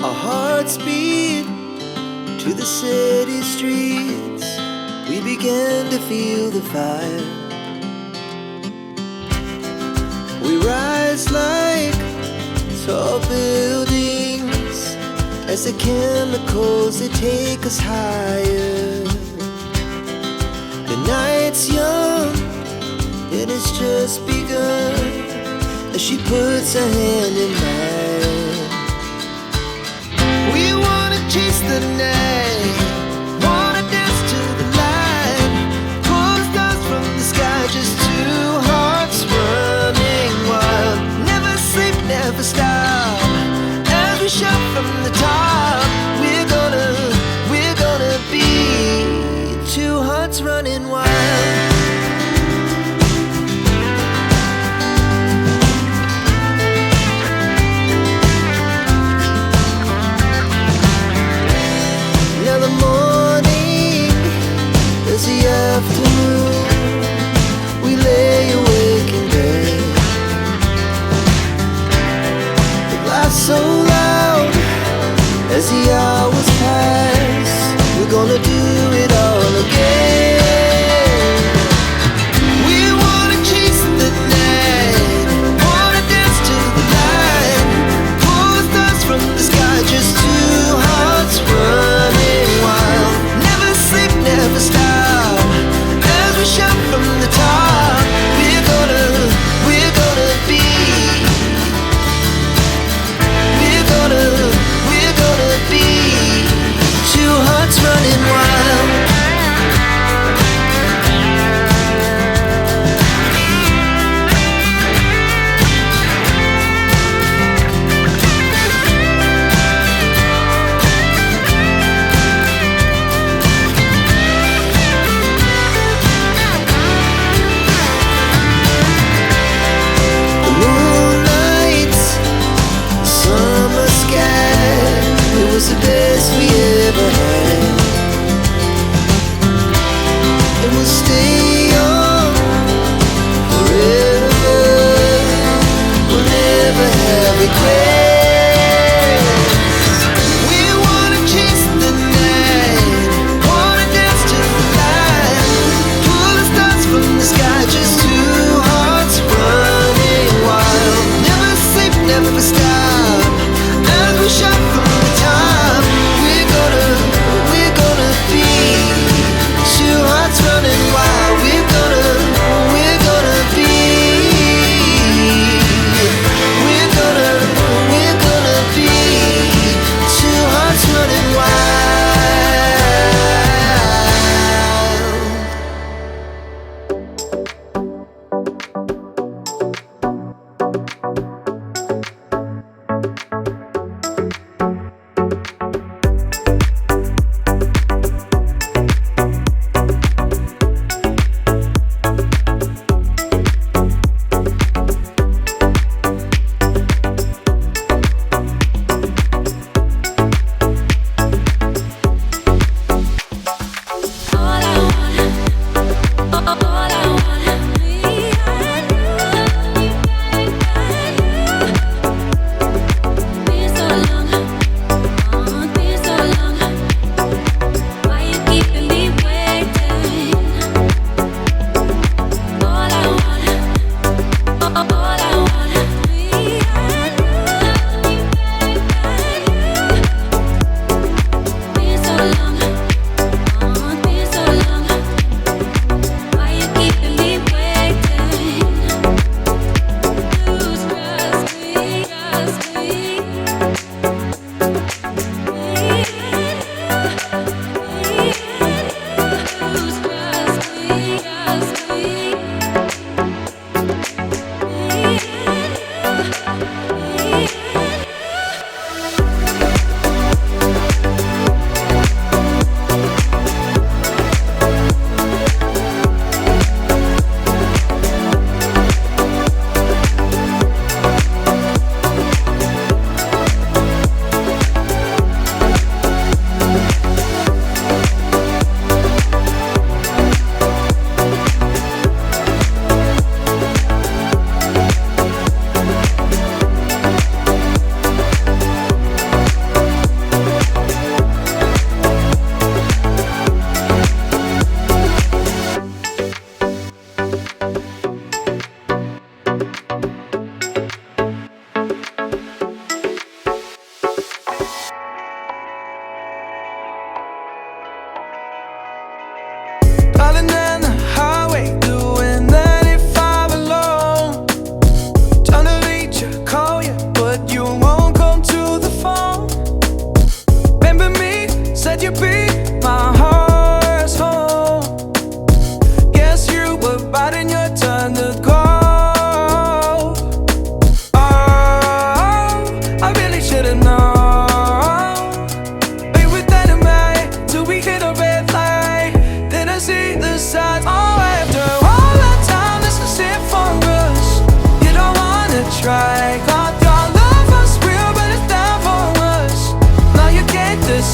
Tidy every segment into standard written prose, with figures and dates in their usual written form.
Our hearts beat to the city streets. We began to feel the fire. We rise like tall buildings as the chemicals, they take us higher. The night's young, it has just begun, as she puts her hand in mine. We wanna chase the night, wanna dance to the light, pull stars from the sky, just two hearts running wild. Never sleep, never stop, as we shout from the top. We're gonna be two hearts running wild. Now the morning is the afternoon. We lay awake in bed. The glass so loud as the hours pass. We're gonna do it all again. We wanna chase the night, wanna dance to the light, pull stars from the sky, just two hearts running wild. Never sleep, never stop, as we shout from the top. We're gonna be, we're gonna be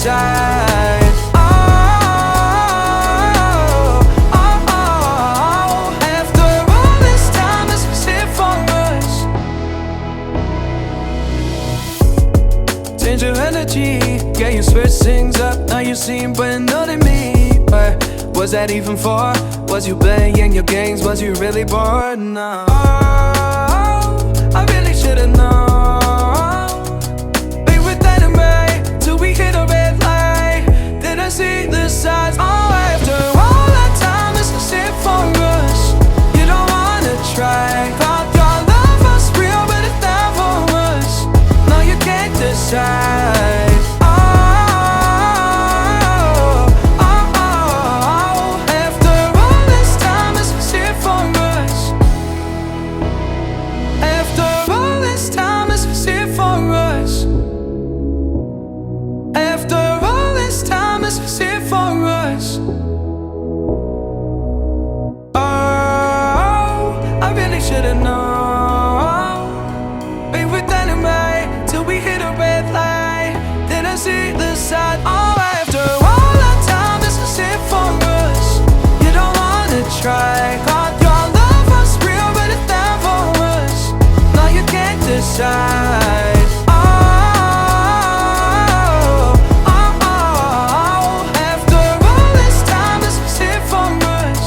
decide. Oh, oh, oh. After all this time, is it for us? Change your energy, yeah, you switch things up. Now you seem brand new to me. But was that even for? Was you playing your games? Was you really bored? No. Oh, I really should've known. Be with that and right till we hit a red light. Did I see the signs? Oh, after all that time, is it for us? You don't wanna try. Thought your love was real, but it never was. No, you can't decide. Try. Thought your love was real, but it never was. No, you can't decide. Oh, oh, oh. After all this time, is it for us?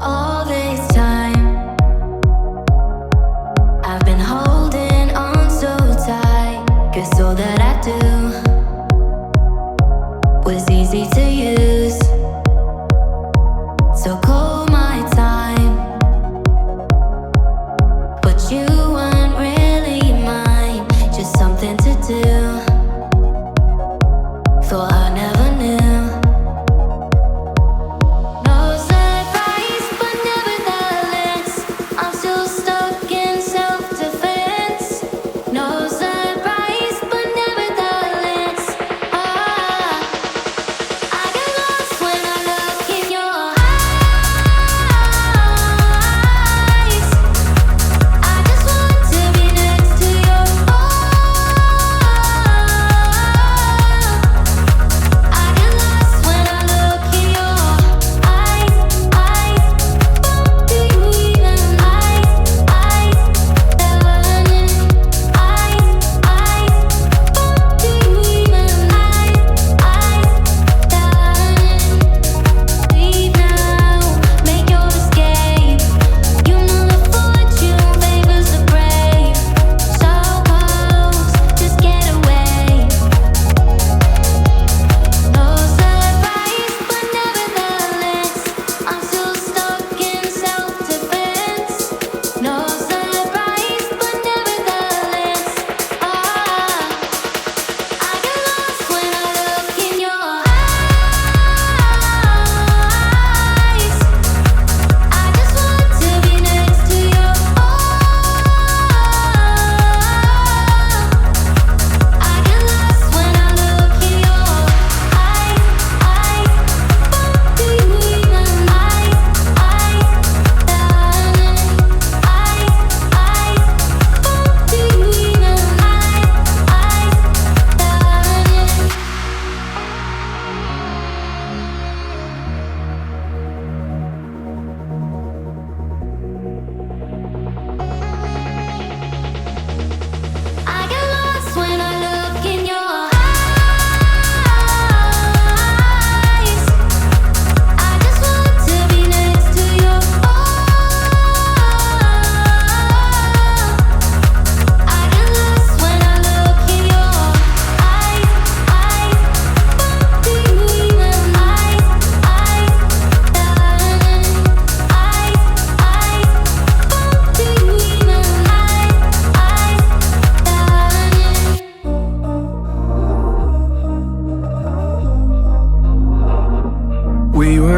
All this time, I've been holding on so tight, 'cause all that I do was easy to use. So call my time, but you weren't really mine, just something to do. Thought I never knew.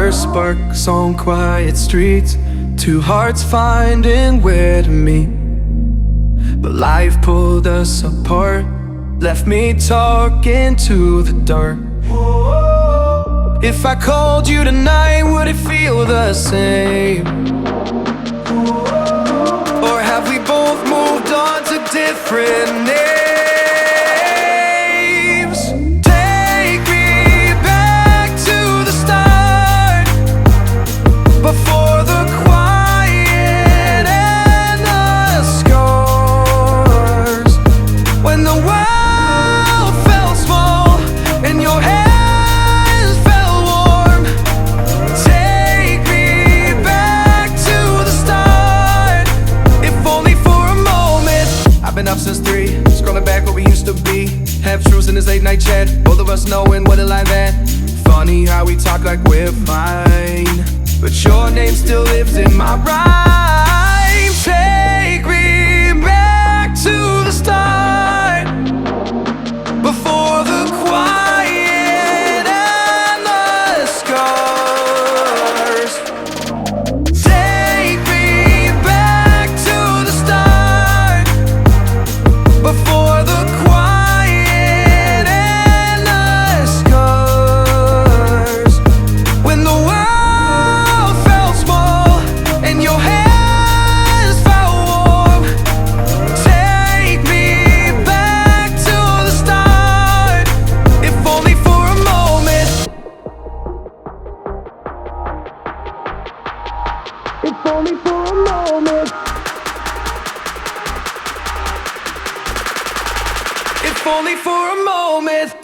Sparks on quiet streets, two hearts finding where to meet. But life pulled us apart, left me talking to the dirt. If I called you tonight, would it feel the same? Or have we both moved on to different names? Take me back to the start, before the quiet and the scars. When the world felt small and your hands felt warm. Take me back to the start, if only for a moment. I've been up since 3, scrolling back what we used to be. Half truths in this late night chat, both of us knowing what a lie that. Funny how we talk like we're fine, but your name still lives in my rhyme. Take me back to the start, before the quiet and the scars. Take me back to the start, before the quiet and the scars. When the world felt small and your hands felt warm. Take me back to the start, if only for a moment. If only for a moment. If only for a moment.